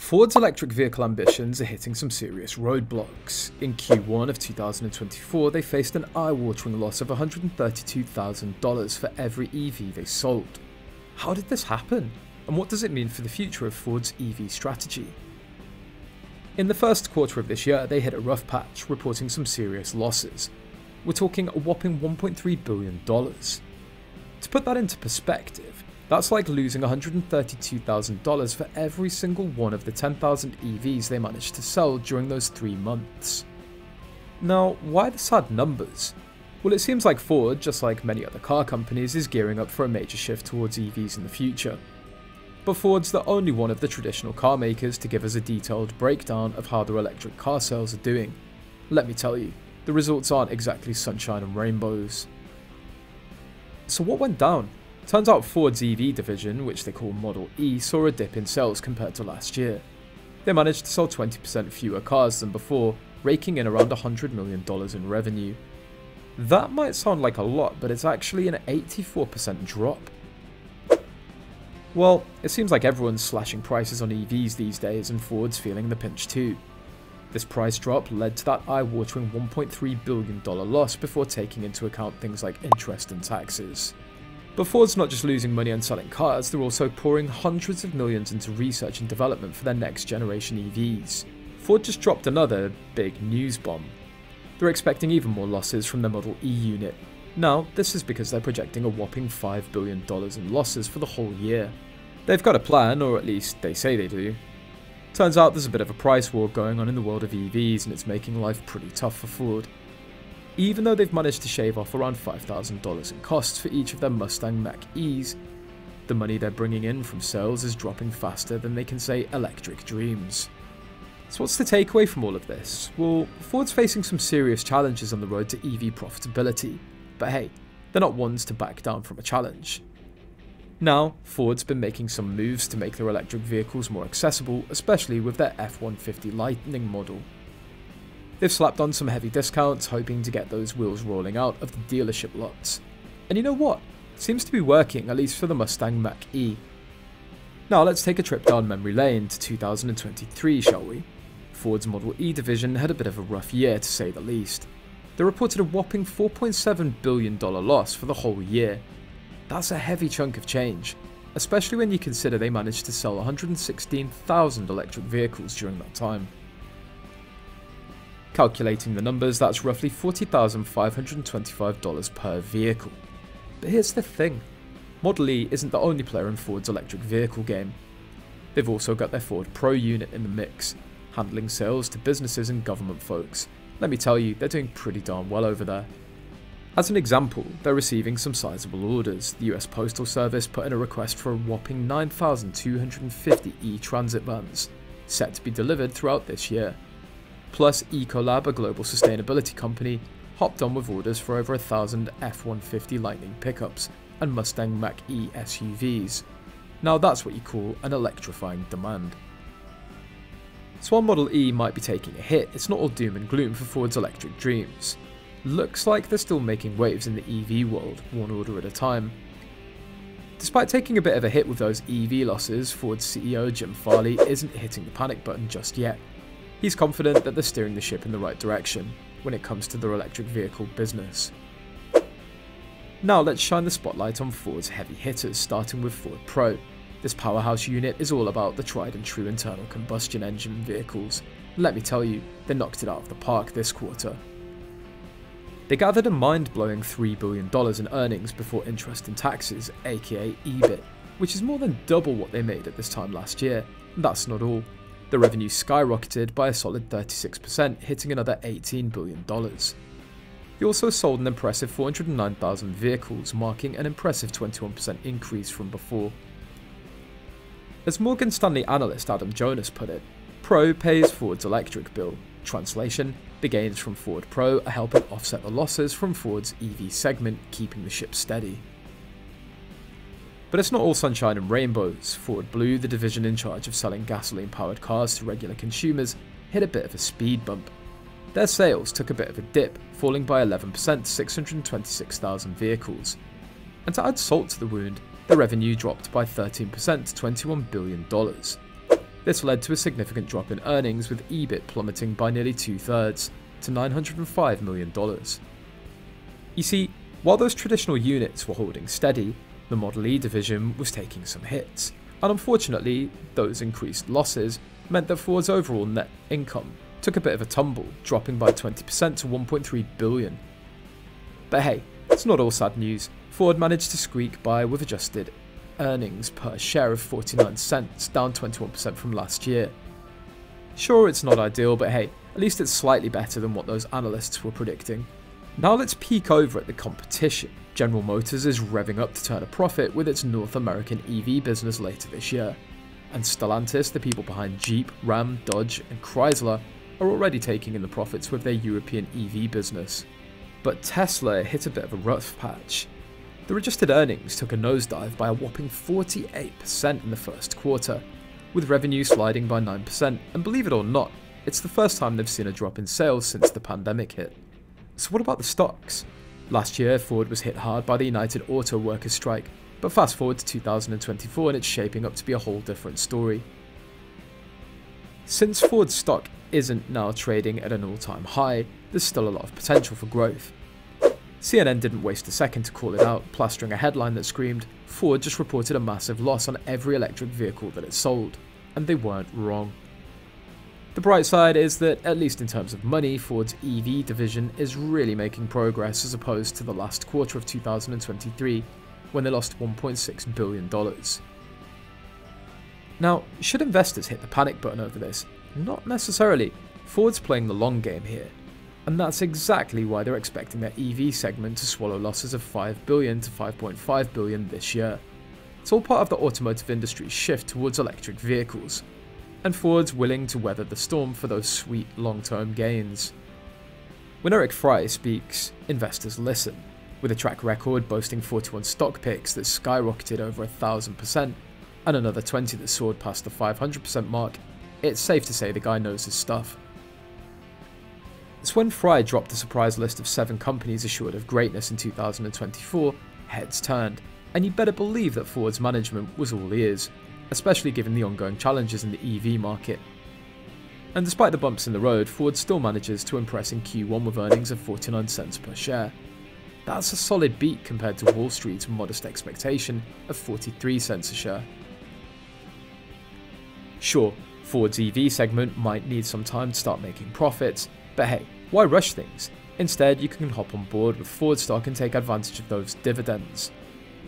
Ford's electric vehicle ambitions are hitting some serious roadblocks. In Q1 of 2024, they faced an eye-watering loss of $132,000 for every EV they sold. How did this happen? And what does it mean for the future of Ford's EV strategy? In the first quarter of this year, they hit a rough patch, reporting some serious losses. We're talking a whopping $1.3 billion. To put that into perspective, that's like losing $132,000 for every single one of the 10,000 EVs they managed to sell during those 3 months. Now, why the sad numbers? Well, it seems like Ford, just like many other car companies, is gearing up for a major shift towards EVs in the future. But Ford's the only one of the traditional car makers to give us a detailed breakdown of how their electric car sales are doing. Let me tell you, the results aren't exactly sunshine and rainbows. So what went down? Turns out Ford's EV division, which they call Model E, saw a dip in sales compared to last year. They managed to sell 20% fewer cars than before, raking in around $100 million in revenue. That might sound like a lot, but it's actually an 84% drop. Well, it seems like everyone's slashing prices on EVs these days, and Ford's feeling the pinch too. This price drop led to that eye-watering $1.3 billion loss before taking into account things like interest and taxes. But Ford's not just losing money on selling cars, they're also pouring hundreds of millions into research and development for their next generation EVs. Ford just dropped another big news bomb. They're expecting even more losses from their Model E unit. Now, this is because they're projecting a whopping $5 billion in losses for the whole year. They've got a plan, or at least they say they do. Turns out there's a bit of a price war going on in the world of EVs, and it's making life pretty tough for Ford. Even though they've managed to shave off around $5,000 in costs for each of their Mustang Mach-E's, the money they're bringing in from sales is dropping faster than they can say electric dreams. So what's the takeaway from all of this? Well, Ford's facing some serious challenges on the road to EV profitability, but hey, they're not ones to back down from a challenge. Now, Ford's been making some moves to make their electric vehicles more accessible, especially with their F-150 Lightning model. They've slapped on some heavy discounts, hoping to get those wheels rolling out of the dealership lots. And you know what? It seems to be working, at least for the Mustang Mach-E. Now let's take a trip down memory lane to 2023, shall we? Ford's Model E division had a bit of a rough year, to say the least. They reported a whopping $4.7 billion loss for the whole year. That's a heavy chunk of change, especially when you consider they managed to sell 116,000 electric vehicles during that time. Calculating the numbers, that's roughly $40,525 per vehicle. But here's the thing, Model E isn't the only player in Ford's electric vehicle game. They've also got their Ford Pro unit in the mix, handling sales to businesses and government folks. Let me tell you, they're doing pretty darn well over there. As an example, they're receiving some sizable orders. The US Postal Service put in a request for a whopping 9,250 E-Transit vans, set to be delivered throughout this year. Plus, Ecolab, a global sustainability company, hopped on with orders for over 1,000 F-150 Lightning pickups and Mustang Mach-E SUVs. Now that's what you call an electrifying demand. So while Model E might be taking a hit, it's not all doom and gloom for Ford's electric dreams. Looks like they're still making waves in the EV world, one order at a time. Despite taking a bit of a hit with those EV losses, Ford's CEO Jim Farley isn't hitting the panic button just yet. He's confident that they're steering the ship in the right direction when it comes to their electric vehicle business. Now let's shine the spotlight on Ford's heavy hitters, starting with Ford Pro. This powerhouse unit is all about the tried and true internal combustion engine vehicles. Let me tell you, they knocked it out of the park this quarter. They gathered a mind-blowing $3 billion in earnings before interest and taxes, aka EBIT, which is more than double what they made at this time last year. And that's not all. The revenue skyrocketed by a solid 36%, hitting another $18 billion. They also sold an impressive 409,000 vehicles, marking an impressive 21% increase from before. As Morgan Stanley analyst Adam Jonas put it, Pro pays Ford's electric bill. Translation, the gains from Ford Pro are helping offset the losses from Ford's EV segment, keeping the ship steady. But it's not all sunshine and rainbows. Ford Blue, the division in charge of selling gasoline-powered cars to regular consumers, hit a bit of a speed bump. Their sales took a bit of a dip, falling by 11% to 626,000 vehicles. And to add salt to the wound, the revenue dropped by 13% to $21 billion. This led to a significant drop in earnings, with EBIT plummeting by nearly 2/3 to $905 million. You see, while those traditional units were holding steady, the Model E division was taking some hits, and unfortunately, those increased losses meant that Ford's overall net income took a bit of a tumble, dropping by 20% to $1.3 billion. But hey, it's not all sad news. Ford managed to squeak by with adjusted earnings per share of 49 cents, down 21% from last year. Sure, it's not ideal, but hey, at least it's slightly better than what those analysts were predicting. Now let's peek over at the competition. General Motors is revving up to turn a profit with its North American EV business later this year. And Stellantis, the people behind Jeep, Ram, Dodge and Chrysler, are already taking in the profits with their European EV business. But Tesla hit a bit of a rough patch. Their adjusted earnings took a nosedive by a whopping 48% in the first quarter, with revenue sliding by 9%, and believe it or not, it's the first time they've seen a drop in sales since the pandemic hit. So what about the stocks? Last year, Ford was hit hard by the United Auto Workers strike, but fast forward to 2024 and it's shaping up to be a whole different story. Since Ford's stock isn't now trading at an all-time high, there's still a lot of potential for growth. CNN didn't waste a second to call it out, plastering a headline that screamed, "Ford just reported a massive loss on every electric vehicle that it sold," and they weren't wrong. The bright side is that, at least in terms of money, Ford's EV division is really making progress as opposed to the last quarter of 2023, when they lost $1.6 billion. Now, should investors hit the panic button over this? Not necessarily. Ford's playing the long game here, and that's exactly why they're expecting their EV segment to swallow losses of $5 billion to $5.5 billion this year. It's all part of the automotive industry's shift towards electric vehicles, and Ford's willing to weather the storm for those sweet long-term gains. When Eric Fry speaks, investors listen. With a track record boasting 41 stock picks that skyrocketed over 1,000%, and another 20 that soared past the 500% mark, it's safe to say the guy knows his stuff. It's when Fry dropped the surprise list of 7 companies assured of greatness in 2024, heads turned, and you better believe that Ford's management was all ears, especially given the ongoing challenges in the EV market. And despite the bumps in the road, Ford still manages to impress in Q1 with earnings of 49 cents per share. That's a solid beat compared to Wall Street's modest expectation of 43 cents a share. Sure, Ford's EV segment might need some time to start making profits, but hey, why rush things? Instead, you can hop on board with Ford stock and take advantage of those dividends.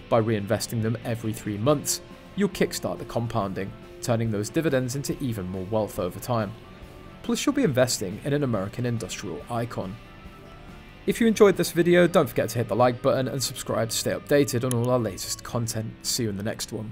By reinvesting them every 3 months, you'll kickstart the compounding, turning those dividends into even more wealth over time. Plus, you'll be investing in an American industrial icon. If you enjoyed this video, don't forget to hit the like button and subscribe to stay updated on all our latest content. See you in the next one.